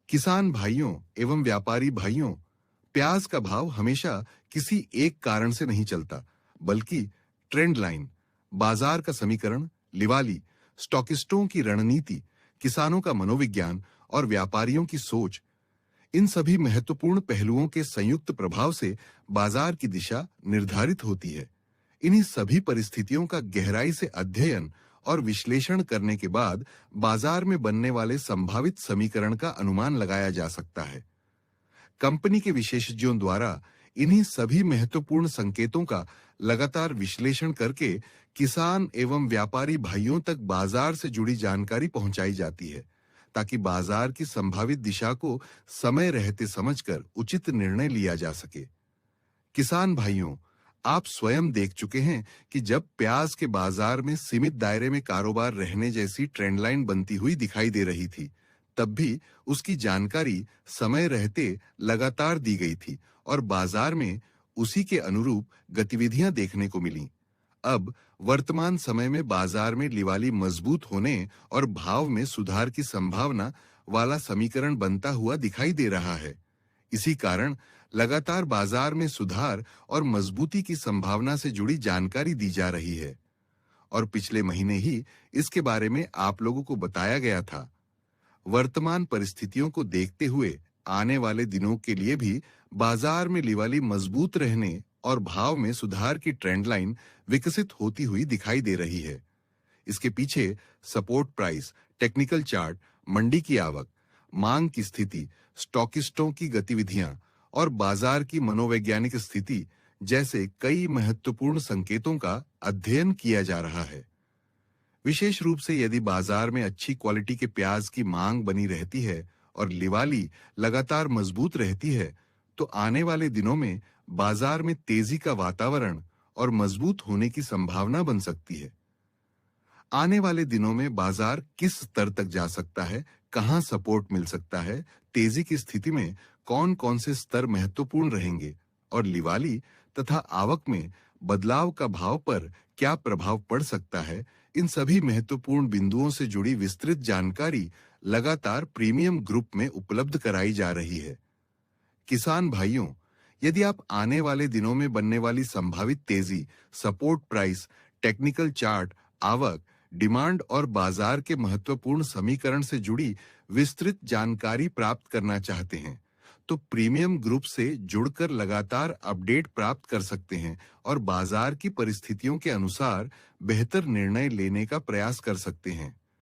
किसान भाइयों एवं व्यापारी भाइयों, प्याज का भाव हमेशा किसी एक कारण से नहीं चलता, बल्कि ट्रेंड लाइन, बाजार का समीकरण, लिवाली, स्टॉकिस्टों की रणनीति, किसानों का मनोविज्ञान और व्यापारियों की सोच, इन सभी महत्वपूर्ण पहलुओं के संयुक्त प्रभाव से बाजार की दिशा निर्धारित होती है। इन्हीं सभी परिस्थितियों का गहराई से अध्ययन और विश्लेषण करने के बाद बाजार में बनने वाले संभावित समीकरण का अनुमान लगाया जा सकता है। कंपनी के विशेषज्ञों द्वारा इन्हीं सभी महत्वपूर्ण संकेतों का लगातार विश्लेषण करके किसान एवं व्यापारी भाइयों तक बाजार से जुड़ी जानकारी पहुंचाई जाती है, ताकि बाजार की संभावित दिशा को समय रहते समझकर उचित निर्णय लिया जा सके। किसान भाइयों, आप स्वयं देख चुके हैं कि जब प्याज के बाजार में सीमित दायरे में कारोबार रहने जैसी ट्रेंड लाइन बनती हुई दिखाई दे रही थी, तब भी उसकी जानकारी समय रहते लगातार दी गई थी और बाजार में उसी के अनुरूप गतिविधियां देखने को मिली। अब वर्तमान समय में बाजार में लिवाली मजबूत होने और भाव में सुधार की संभावना वाला समीकरण बनता हुआ दिखाई दे रहा है। इसी कारण लगातार बाजार में सुधार और मजबूती की संभावना से जुड़ी जानकारी दी जा रही है और पिछले महीने ही इसके बारे में आप लोगों को बताया गया था। वर्तमान परिस्थितियों को देखते हुए आने वाले दिनों के लिए भी बाजार में लिवाली मजबूत रहने और भाव में सुधार की ट्रेंड लाइन विकसित होती हुई दिखाई दे रही है। इसके पीछे सपोर्ट प्राइस, टेक्निकल चार्ट, मंडी की आवक, मांग की स्थिति, स्टॉकिस्टों की गतिविधियां और बाजार की मनोवैज्ञानिक स्थिति जैसे कई महत्वपूर्ण संकेतों का अध्ययन किया जा रहा है। विशेष रूप से यदि बाजार में अच्छी क्वालिटी के प्याज की मांग बनी रहती है और लिवाली लगातार मजबूत रहती है, तो आने वाले दिनों में बाजार में तेजी का वातावरण और मजबूत होने की संभावना बन सकती है। आने वाले दिनों में बाजार किस स्तर तक जा सकता है, कहां सपोर्ट मिल सकता है, तेजी की स्थिति में कौन-कौन से स्तर महत्वपूर्ण रहेंगे और लिवाली तथा आवक में बदलाव का भाव पर क्या प्रभाव पड़ सकता है, इन सभी महत्वपूर्ण बिंदुओं से जुड़ी विस्तृत जानकारी लगातार प्रीमियम ग्रुप में उपलब्ध कराई जा रही है। किसान भाइयों, यदि आप आने वाले दिनों में बनने वाली संभावित तेजी, सपोर्ट प्राइस, टेक्निकल चार्ट, आवक, डिमांड और बाजार के महत्वपूर्ण समीकरण से जुड़ी विस्तृत जानकारी प्राप्त करना चाहते हैं, तो प्रीमियम ग्रुप से जुड़कर लगातार अपडेट प्राप्त कर सकते हैं और बाजार की परिस्थितियों के अनुसार बेहतर निर्णय लेने का प्रयास कर सकते हैं।